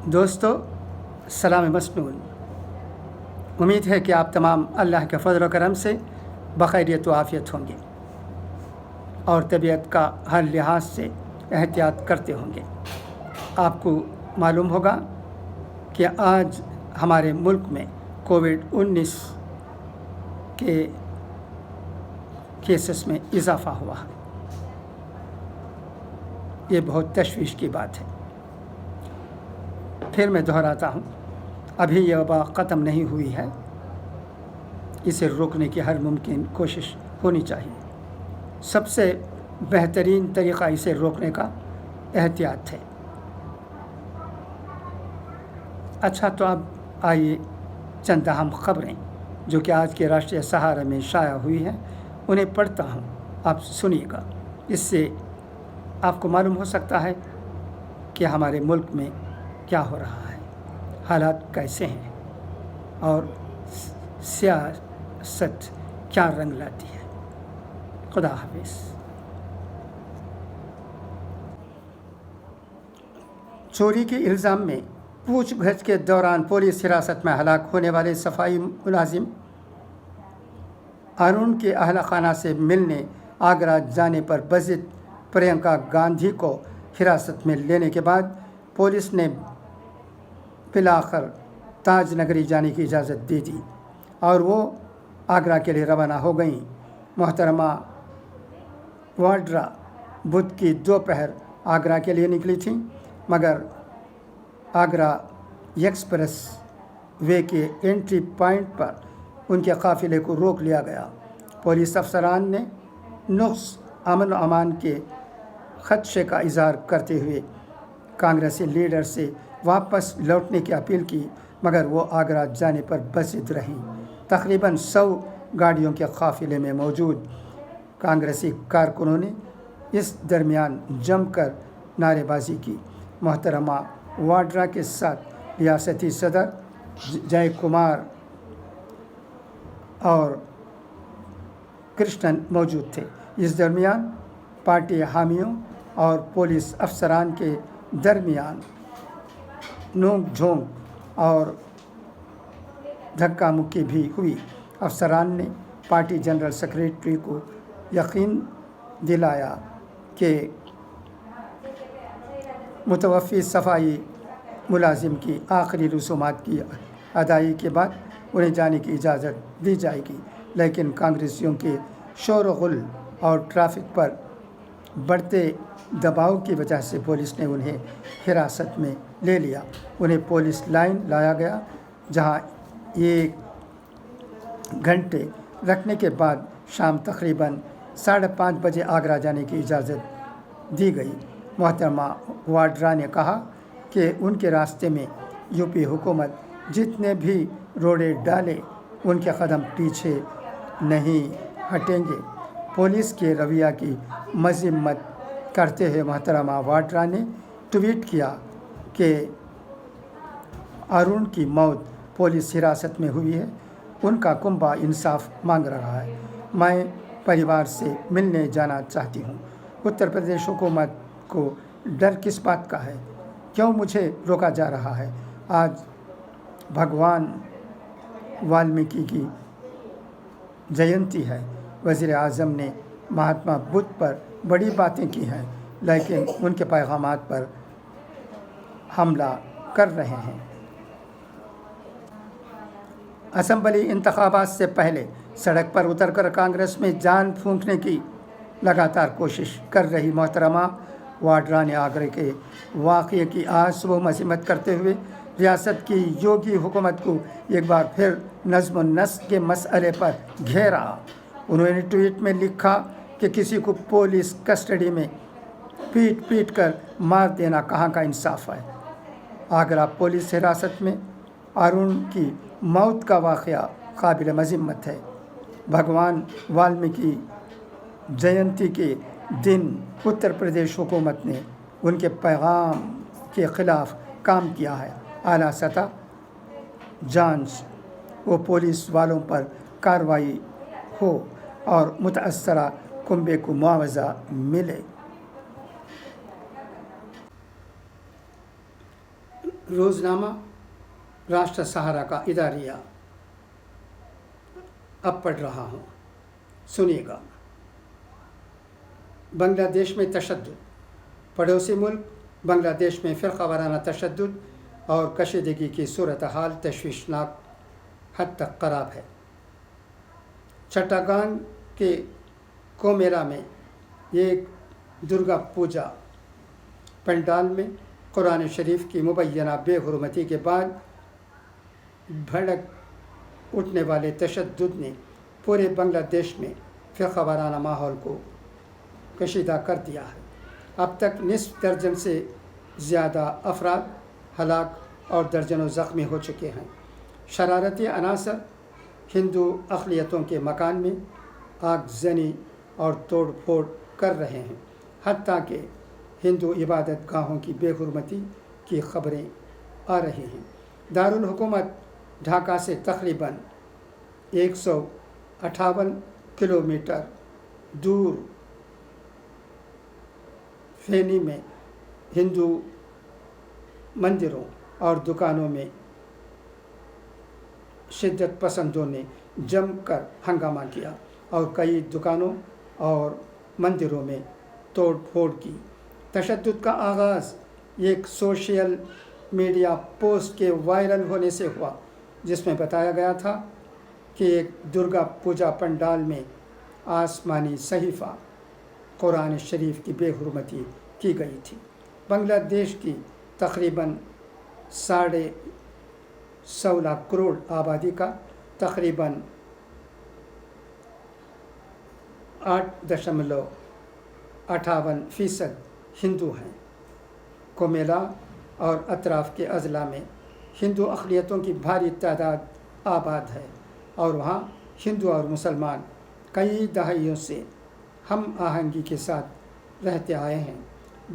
دوستو سلام مسنون، امید ہے کہ آپ تمام اللہ کے فضل و کرم سے بخیریت و عافیت ہوں گے اور طبیعت کا ہر لحاظ سے احتیاط کرتے ہوں گے۔ آپ کو معلوم ہوگا کہ آج ہمارے ملک میں کووڈ-19 کے کیسز میں اضافہ ہوا ہے۔ یہ بہت تشویش کی بات ہے۔ پھر میں دہراتا ہوں، ابھی یہ وبا ختم نہیں ہوئی ہے، اسے روکنے کی ہر ممکن کوشش ہونی چاہیے۔ سب سے بہترین طریقہ اسے روکنے کا احتیاط ہے۔ اچھا، تو اب آئیے چند اہم خبریں جو کہ آج کے راشٹریہ سہارا میں شائع ہوئی ہیں انہیں پڑھتا ہوں، آپ سنیے گا۔ اس سے آپ کو معلوم ہو سکتا ہے کہ ہمارے ملک میں کیا ہو رہا ہے، حالات کیسے ہیں اور سیاست کیا رنگ لاتی ہے۔ خدا حافظ۔ چوری کے الزام میں پوچھ گچھ کے دوران پولیس حراست میں ہلاک ہونے والے صفائی ملازم ارون کے اہل خانہ سے ملنے آگرہ جانے پر بضد پرینکا گاندھی کو حراست میں لینے کے بعد پولیس نے بالآخر تاج نگری جانے کی اجازت دے دی اور وہ آگرہ کے لیے روانہ ہو گئیں۔ محترمہ واڈرا بدھ کی دوپہر آگرہ کے لیے نکلی تھیں، مگر آگرہ ایکسپریس وے کے انٹری پوائنٹ پر ان کے قافلے کو روک لیا گیا۔ پولیس افسران نے نقص امن و امان کے خدشے کا اظہار کرتے ہوئے کانگریسی لیڈر سے واپس لوٹنے کی اپیل کی، مگر وہ آگرہ جانے پر بضد رہیں۔ تقریباً 100 گاڑیوں کے قافلے میں موجود کانگریسی کارکنوں نے اس درمیان جم کر نعرے بازی کی۔ محترمہ واڈرا کے ساتھ ریاستی صدر جے کمار اور کرشنن موجود تھے۔ اس درمیان پارٹی حامیوں اور پولیس افسران کے درمیان نوک جھونک اور دھکا مکی بھی ہوئی۔ افسران نے پارٹی جنرل سیکرٹری کو یقین دلایا کہ متوفی صفائی ملازم کی آخری رسومات کی ادائیگی کے بعد انہیں جانے کی اجازت دی جائے گی، لیکن کانگریسیوں کے شور و غل اور ٹریفک پر بڑھتے دباؤ کی وجہ سے پولیس نے انہیں حراست میں لے لیا۔ انہیں پولیس لائن لایا گیا، جہاں 1 گھنٹے رکھنے کے بعد شام تقریباً 5:30 بجے آگرہ جانے کی اجازت دی گئی۔ محترمہ واڈرا نے کہا کہ ان کے راستے میں یوپی حکومت جتنے بھی روڑے ڈالے ان کے قدم پیچھے نہیں ہٹیں گے۔ پولیس کے رویہ کی مذمت کرتے ہوئے محترمہ واڈرا نے ٹویٹ کیا کہ ارون کی موت پولیس حراست میں ہوئی ہے، ان کا کنبہ انصاف مانگ رہا ہے۔ میں پریوار سے ملنے جانا چاہتی ہوں۔ اتر پردیش حکومت کو ڈر کس بات کا ہے؟ کیوں مجھے روکا جا رہا ہے؟ آج بھگوان والمیکی کی جینتی ہے۔ وزیر اعظم نے مہاتما بدھ پر بڑی باتیں کی ہیں، لیکن ان کے پیغامات پر حملہ کر رہے ہیں۔ اسمبلی انتخابات سے پہلے سڑک پر اتر کر کانگریس میں جان پھونکنے کی لگاتار کوشش کر رہی محترمہ واڈرا نے آگرہ کے واقعے کی آج صبح مذمت کرتے ہوئے ریاست کی یوگی حکومت کو ایک بار پھر نظم و نسق کے مسئلے پر گھیرا۔ انہوں نے ٹویٹ میں لکھا کہ کسی کو پولیس کسٹڈی میں پیٹ پیٹ کر مار دینا کہاں کا انصاف ہے۔ آگرہ پولیس حراست میں ارون کی موت کا واقعہ قابل مذمت ہے۔ بھگوان والمیکی جینتی کے دن اتر پردیش حکومت نے ان کے پیغام کے خلاف کام کیا ہے۔ اعلیٰ سطح جانچ و پولیس والوں پر کارروائی ہو اور متاثرہ کنبے کو معاوضہ ملے۔ روزنامہ راشٹر سہارا کا اداریہ اب پڑھ رہا ہوں، سنیے گا۔ بنگلہ دیش میں تشدد۔ پڑوسی ملک بنگلہ دیش میں فرقہ وارانہ تشدد اور کشیدگی کی صورتحال تشویشناک حد تک خراب ہے۔ چٹاگان کے کومیلا میں ایک درگا پوجا پنڈال میں قرآن شریف کی مبینہ بے حرمتی کے بعد بھڑک اٹھنے والے تشدد نے پورے بنگلہ دیش میں فرقہ وارانہ ماحول کو کشیدہ کر دیا ہے۔ اب تک نصف درجن سے زیادہ افراد ہلاک اور درجنوں زخمی ہو چکے ہیں۔ شرارتی عناصر ہندو اقلیتوں کے مکان میں آگ زنی اور توڑ پھوڑ کر رہے ہیں، حتیٰ کہ ہندو عبادت گاہوں کی بے حرمتی کی خبریں آ رہی ہیں۔ دارالحکومت ڈھاکہ سے تقریباً 158 کلومیٹر دور فینی میں ہندو مندروں اور دکانوں میں شدت پسندوں نے جم کر ہنگامہ کیا اور کئی دکانوں اور مندروں میں توڑ پھوڑ کی۔ تشدد کا آغاز ایک سوشل میڈیا پوسٹ کے وائرل ہونے سے ہوا، جس میں بتایا گیا تھا کہ ایک درگا پوجا پنڈال میں آسمانی صحیفہ قرآن شریف کی بے حرمتی کی گئی تھی۔ بنگلہ دیش کی تقریباً 16.5 کروڑ آبادی کا تقریباً 8.58% ہندو ہیں۔ کومیلا اور اطراف کے اضلاع میں ہندو اقلیتوں کی بھاری تعداد آباد ہے اور وہاں ہندو اور مسلمان کئی دہائیوں سے ہم آہنگی کے ساتھ رہتے آئے ہیں۔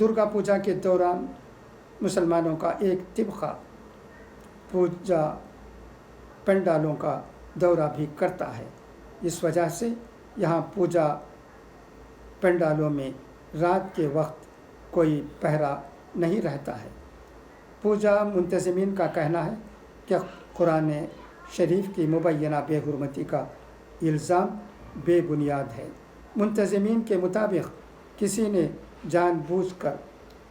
درگا پوجا کے دوران مسلمانوں کا ایک طبقہ پوجا پنڈالوں کا دورہ بھی کرتا ہے۔ اس وجہ سے یہاں پوجا پنڈالوں میں رات کے وقت کوئی پہرا نہیں رہتا ہے۔ پوجا منتظمین کا کہنا ہے کہ قرآن شریف کی مبینہ بے حرمتی کا الزام بے بنیاد ہے۔ منتظمین کے مطابق کسی نے جان بوجھ کر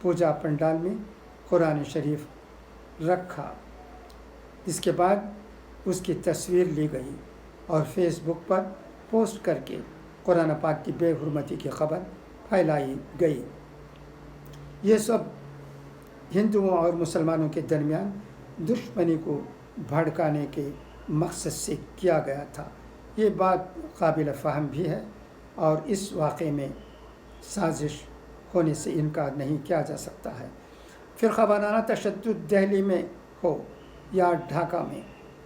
پوجا پنڈال میں قرآن شریف رکھا، اس کے بعد اس کی تصویر لی گئی اور فیس بک پر پوسٹ کر کے قرآن پاک کی بے حرمتی کی خبر پھیلائی گئی۔ یہ سب ہندوؤں اور مسلمانوں کے درمیان دشمنی کو بھڑکانے کے مقصد سے کیا گیا تھا۔ یہ بات قابل فہم بھی ہے اور اس واقعے میں سازش ہونے سے انکار نہیں کیا جا سکتا ہے۔ فرقہ وارانہ تشدد دہلی میں ہو یا ڈھاکہ میں،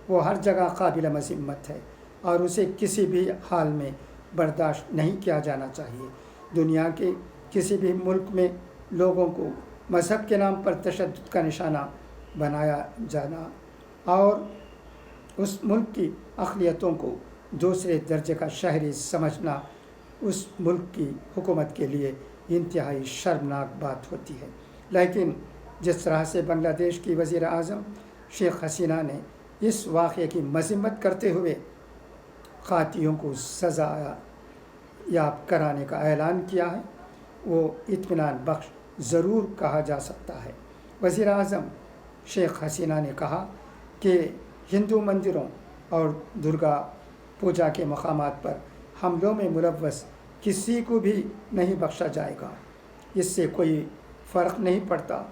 وہ ہر جگہ قابل مذمت ہے اور اسے کسی بھی حال میں برداشت نہیں کیا جانا چاہیے۔ دنیا کے کسی بھی ملک میں لوگوں کو مذہب کے نام پر تشدد کا نشانہ بنایا جانا اور اس ملک کی اقلیتوں کو دوسرے درجے کا شہری سمجھنا اس ملک کی حکومت کے لیے انتہائی شرمناک بات ہوتی ہے۔ لیکن جس طرح سے بنگلہ دیش کی وزیر اعظم شیخ حسینہ نے اس واقعے کی مذمت کرتے ہوئے قاتلوں کو سزا یاب کرانے کا اعلان کیا ہے، وہ اطمینان بخش ضرور کہا جا سکتا ہے۔ وزیر اعظم شیخ حسینہ نے کہا کہ ہندو مندروں اور درگا پوجا کے مقامات پر حملوں میں ملوث کسی کو بھی نہیں بخشا جائے گا۔ اس سے کوئی فرق نہیں پڑتا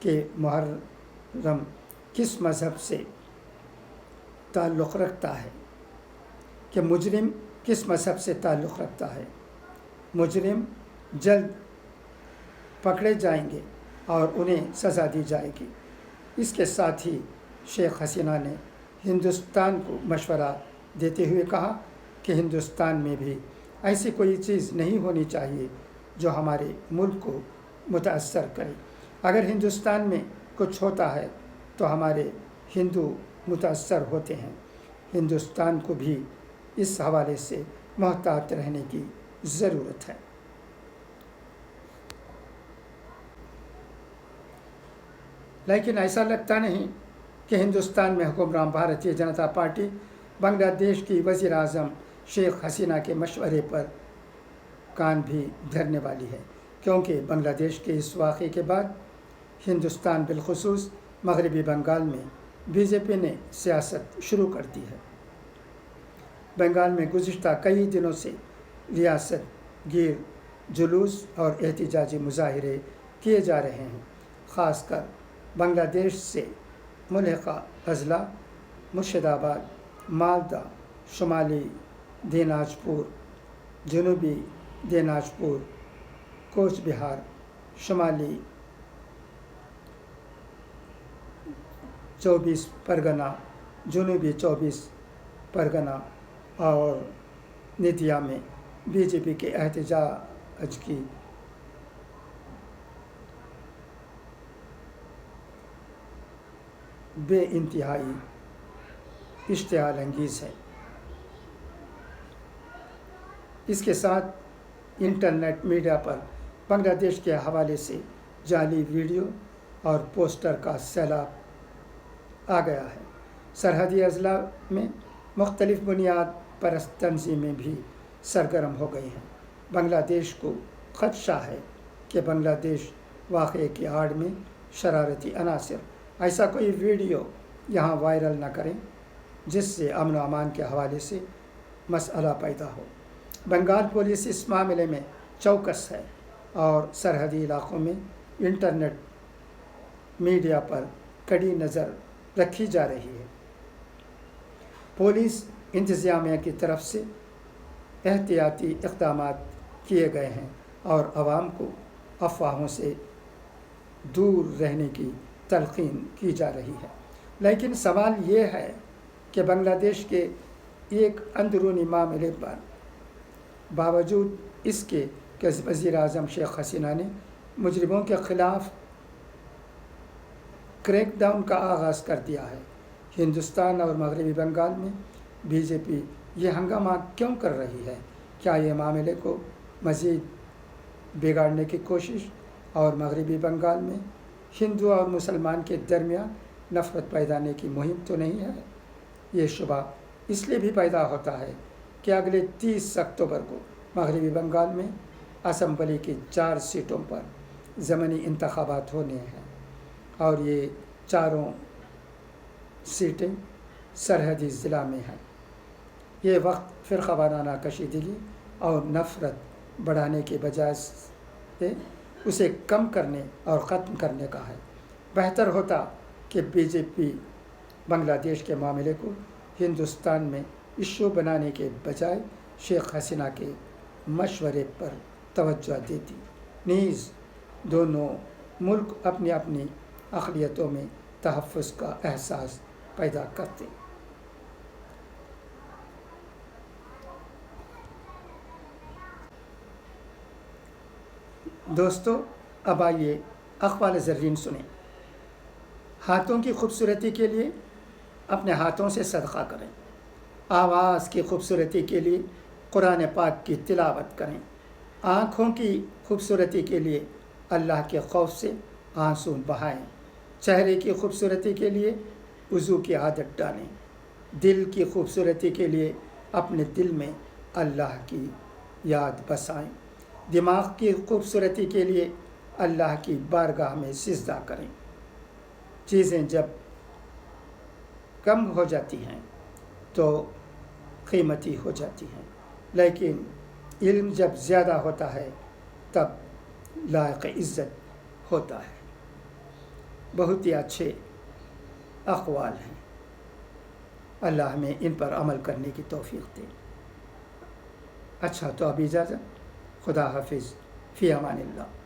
کہ محرم کس مذہب سے تعلق رکھتا ہے، کہ مجرم کس مذہب سے تعلق رکھتا ہے۔ مجرم جلد پکڑے جائیں گے اور انہیں سزا دی جائے گی۔ اس کے ساتھ ہی شیخ حسینہ نے ہندوستان کو مشورہ دیتے ہوئے کہا کہ ہندوستان میں بھی ایسی کوئی چیز نہیں ہونی چاہیے جو ہمارے ملک کو متاثر کرے۔ اگر ہندوستان میں کچھ ہوتا ہے تو ہمارے ہندو متاثر ہوتے ہیں۔ ہندوستان کو بھی اس حوالے سے محتاط رہنے کی ضرورت ہے۔ لیکن ایسا لگتا نہیں کہ ہندوستان میں حکمران بھارتیہ جنتا پارٹی بنگلہ دیش کی وزیر اعظم شیخ حسینہ کے مشورے پر کان بھی دھرنے والی ہے، کیونکہ بنگلہ دیش کے اس واقعے کے بعد ہندوستان بالخصوص مغربی بنگال میں بی جے پی نے سیاست شروع کر دی ہے۔ بنگال میں گزشتہ کئی دنوں سے ریاست گیر جلوس اور احتجاجی مظاہرے کیے جا رہے ہیں، خاص کر بنگلہ دیش سے ملحقہ اضلاع مرشد آباد، مالدہ، شمالی دیناج پور، جنوبی دیناج پور، کوچ بہار، شمالی 24 پرگنہ، جنوبی 24 پرگنہ اور ندیا میں بی جے پی کے احتجاج کی بے انتہائی اشتعال انگیز ہے۔ اس کے ساتھ انٹرنیٹ میڈیا پر بنگلہ دیش کے حوالے سے جعلی ویڈیو اور پوسٹر کا سیلاب آ گیا ہے۔ سرحدی اضلاع میں مختلف بنیاد پرست تنظیمیں بھی سرگرم ہو گئی ہیں۔ بنگلہ دیش کو خدشہ ہے کہ بنگلہ دیش واقعے کی آڑ میں شرارتی عناصر ایسا کوئی ویڈیو یہاں وائرل نہ کریں جس سے امن و امان کے حوالے سے مسئلہ پیدا ہو۔ بنگال پولیس اس معاملے میں چوکس ہے اور سرحدی علاقوں میں انٹرنیٹ میڈیا پر کڑی نظر رکھی جا رہی ہے۔ پولیس انتظامیہ کی طرف سے احتیاطی اقدامات کیے گئے ہیں اور عوام کو افواہوں سے دور رہنے کی تلقین کی جا رہی ہے، لیکن سوال یہ ہے کہ بنگلہ دیش کے ایک اندرونی معاملے پر باوجود اس کے کہ وزیر اعظم شیخ حسینہ نے مجرموں کے خلاف کریک ڈاؤن کا آغاز کر دیا ہے، ہندوستان اور مغربی بنگال میں بی جے پی یہ ہنگامہ کیوں کر رہی ہے؟ کیا یہ معاملے کو مزید بگاڑنے کی کوشش اور مغربی بنگال میں ہندو اور مسلمان کے درمیان نفرت پیدا کرنے کی مہم تو نہیں ہے؟ یہ شبہ اس لیے بھی پیدا ہوتا ہے کہ اگلے 30 اکتوبر کو مغربی بنگال میں اسمبلی کی 4 سیٹوں پر ضمنی انتخابات ہونے ہیں اور یہ چاروں سیٹیں سرحدی ضلع میں ہیں۔ یہ وقت فرقہ وارانہ کشیدگی اور نفرت بڑھانے کے بجائے اسے کم کرنے اور ختم کرنے کا ہے۔ بہتر ہوتا کہ بی جے پی بنگلہ دیش کے معاملے کو ہندوستان میں ایشو بنانے کے بجائے شیخ حسینہ کے مشورے پر توجہ دیتی، نیز دونوں ملک اپنی اپنی اقلیتوں میں تحفظ کا احساس پیدا کرتے۔ دوستو، اب آئیے اقوال زرین سنیں۔ ہاتھوں کی خوبصورتی کے لیے اپنے ہاتھوں سے صدقہ کریں، آواز کی خوبصورتی کے لیے قرآن پاک کی تلاوت کریں، آنکھوں کی خوبصورتی کے لیے اللہ کے خوف سے آنسو بہائیں، چہرے کی خوبصورتی کے لیے وضو کی عادت ڈالیں، دل کی خوبصورتی کے لیے اپنے دل میں اللہ کی یاد بسائیں، دماغ کی خوبصورتی کے لیے اللہ کی بارگاہ میں سجدہ کریں۔ چیزیں جب کم ہو جاتی ہیں تو قیمتی ہو جاتی ہیں، لیکن علم جب زیادہ ہوتا ہے تب لائق عزت ہوتا ہے۔ بہت ہی اچھے اقوال ہیں، اللہ ہمیں ان پر عمل کرنے کی توفیق دے۔ اچھا، تو اب اجازت، خدا حافظ، فی امان اللہ۔